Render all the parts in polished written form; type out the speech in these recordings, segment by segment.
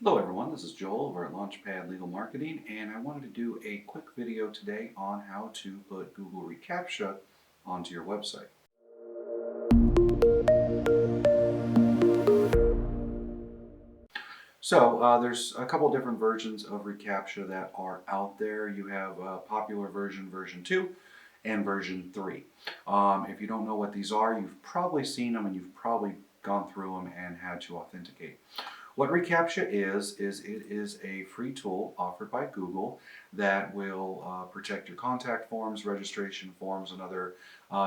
Hello everyone, this is Joel over at Launchpad Legal Marketing, and I wanted to do a quick video today on how to put Google ReCAPTCHA onto your website. So there's a couple different versions of ReCAPTCHA that are out there. You have popular version 2, and version 3. If you don't know what these are, you've probably seen them and you've probably gone through them and had to authenticate. What ReCAPTCHA is it is a free tool offered by Google that will protect your contact forms, registration forms, and other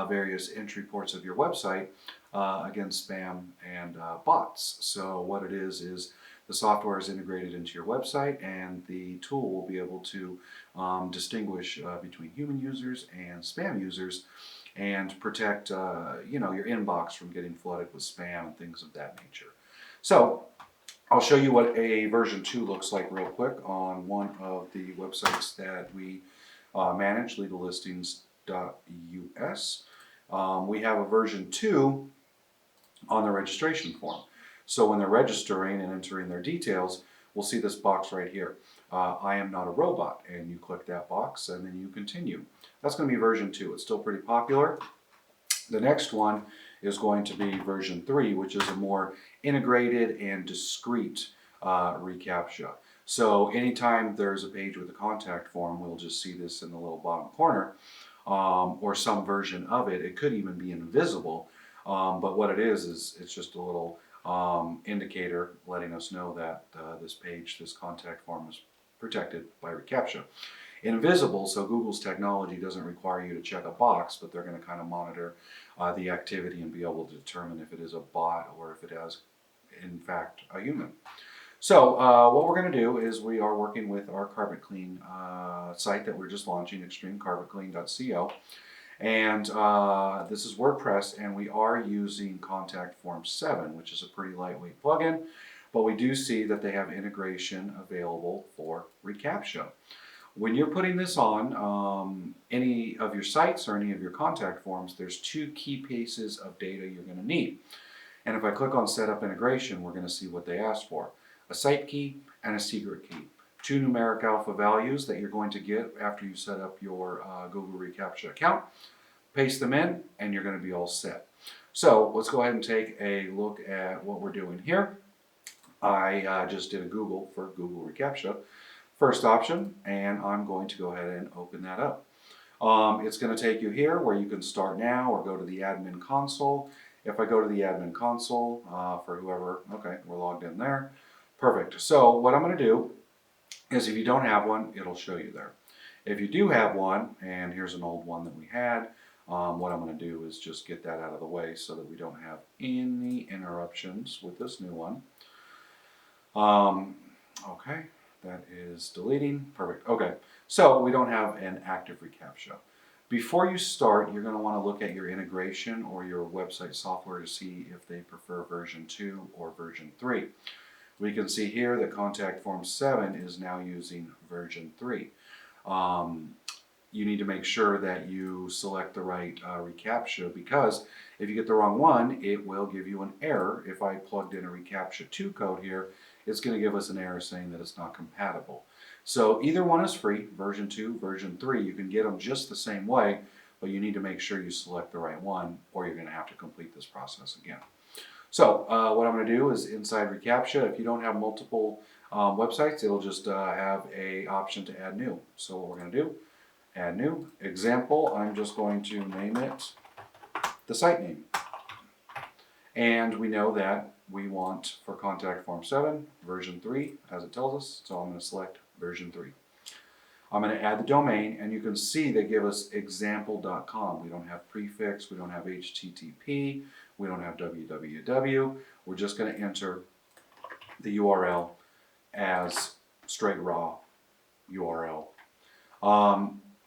various entry ports of your website against spam and bots. So what it is the software is integrated into your website, and the tool will be able to distinguish between human users and spam users and protect your inbox from getting flooded with spam and things of that nature. So I'll show you what a version 2 looks like real quick on one of the websites that we manage, legallistings.us. We have a version 2 on the registration form. So when they're registering and entering their details, we'll see this box right here. I am not a robot, and you click that box and then you continue. That's going to be version 2. It's still pretty popular. The next one is going to be version 3, which is a more integrated and discrete ReCAPTCHA. So anytime there's a page with a contact form, we'll just see this in the little bottom corner, or some version of it. It could even be invisible, but what it is it's just a little indicator letting us know that this page, this contact form, is protected by ReCAPTCHA. Invisible, so Google's technology doesn't require you to check a box, but they're going to kind of monitor the activity and be able to determine if it is a bot or if it is, in fact, a human. So what we're going to do is we are working with our Carpet Clean site that we're just launching, extremecarpetclean.co. And this is WordPress, and we are using Contact Form 7, which is a pretty lightweight plugin, but we do see that they have integration available for ReCAPTCHA. When you're putting this on any of your sites or any of your contact forms, there's two key pieces of data you're going to need. And if I click on Set Up Integration, we're going to see what they asked for. A site key and a secret key. Two numeric alpha values that you're going to get after you set up your Google ReCAPTCHA account. Paste them in, and you're going to be all set. So let's go ahead and take a look at what we're doing here. I just did a Google for Google ReCAPTCHA. First option, and I'm going to go ahead and open that up. It's going to take you here where you can start now or go to the admin console. If I go to the admin console for whoever, okay, we're logged in there. Perfect. So what I'm going to do is if you don't have one, it'll show you there. If you do have one, and here's an old one that we had, what I'm going to do is just get that out of the way so that we don't have any interruptions with this new one. Okay. That is deleting. Perfect. Okay, so we don't have an active ReCAPTCHA. Before you start, you're going to want to look at your integration or your website software to see if they prefer version 2 or version 3. We can see here that Contact Form 7 is now using version 3. You need to make sure that you select the right ReCAPTCHA, because if you get the wrong one, it will give you an error. If I plugged in a ReCAPTCHA 2 code here, it's going to give us an error saying that it's not compatible. So either one is free, version 2, version 3. You can get them just the same way, but you need to make sure you select the right one, or you're going to have to complete this process again. So what I'm going to do is inside ReCAPTCHA, if you don't have multiple websites, it'll just have an option to add new. So what we're going to do, add new. Example, I'm just going to name it the site name. And we know that we want for Contact Form 7, version 3, as it tells us, so I'm going to select version 3. I'm going to add the domain, and you can see they give us example.com. We don't have prefix, we don't have HTTP, we don't have www. We're just going to enter the URL as straight raw URL.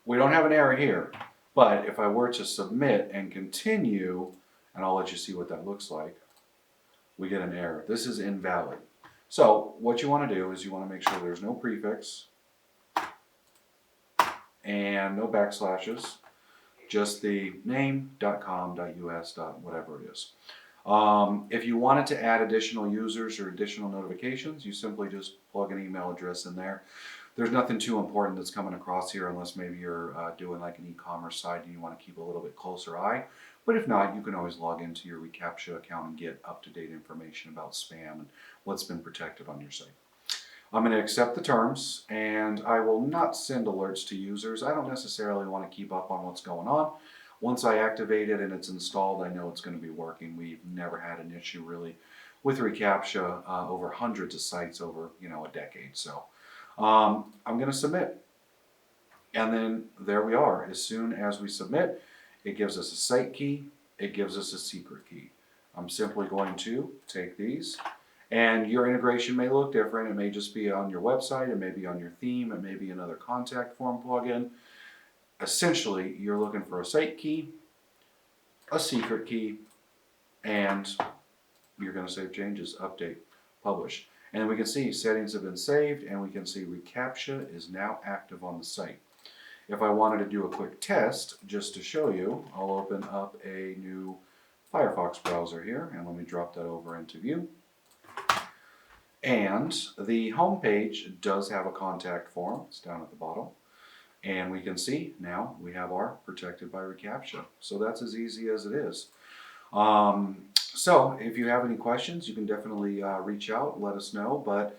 We don't have an error here, but if I were to submit and continue, and I'll let you see what that looks like, we get an error. This is invalid. So what you want to do is you want to make sure there's no prefix and no backslashes, just the name.com.us. Whatever it is. If you wanted to add additional users or additional notifications, you simply just plug an email address in there. There's nothing too important that's coming across here unless maybe you're doing like an e-commerce site and you want to keep a little bit closer eye. But if not, you can always log into your ReCAPTCHA account and get up-to-date information about spam and what's been protected on your site. I'm going to accept the terms, and I will not send alerts to users. I don't necessarily want to keep up on what's going on. Once I activate it and it's installed, I know it's going to be working. We've never had an issue really with ReCAPTCHA over hundreds of sites over a decade. So I'm going to submit, and then there we are. As soon as we submit, it gives us a site key. It gives us a secret key. I'm simply going to take these. And your integration may look different. It may just be on your website, it may be on your theme, it may be another contact form plugin. Essentially, you're looking for a site key, a secret key, and you're going to save changes, update, publish. And we can see settings have been saved, and we can see ReCAPTCHA is now active on the site. If I wanted to do a quick test, just to show you, I'll open up a new Firefox browser here, and let me drop that over into view. And the home page does have a contact form. It's down at the bottom. And we can see now we have our protected by ReCAPTCHA. So that's as easy as it is. So if you have any questions, you can definitely reach out, let us know. But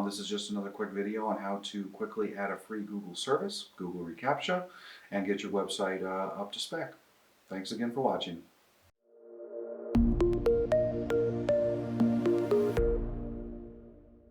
this is just another quick video on how to quickly add a free Google service, Google ReCAPTCHA, and get your website up to spec. Thanks again for watching.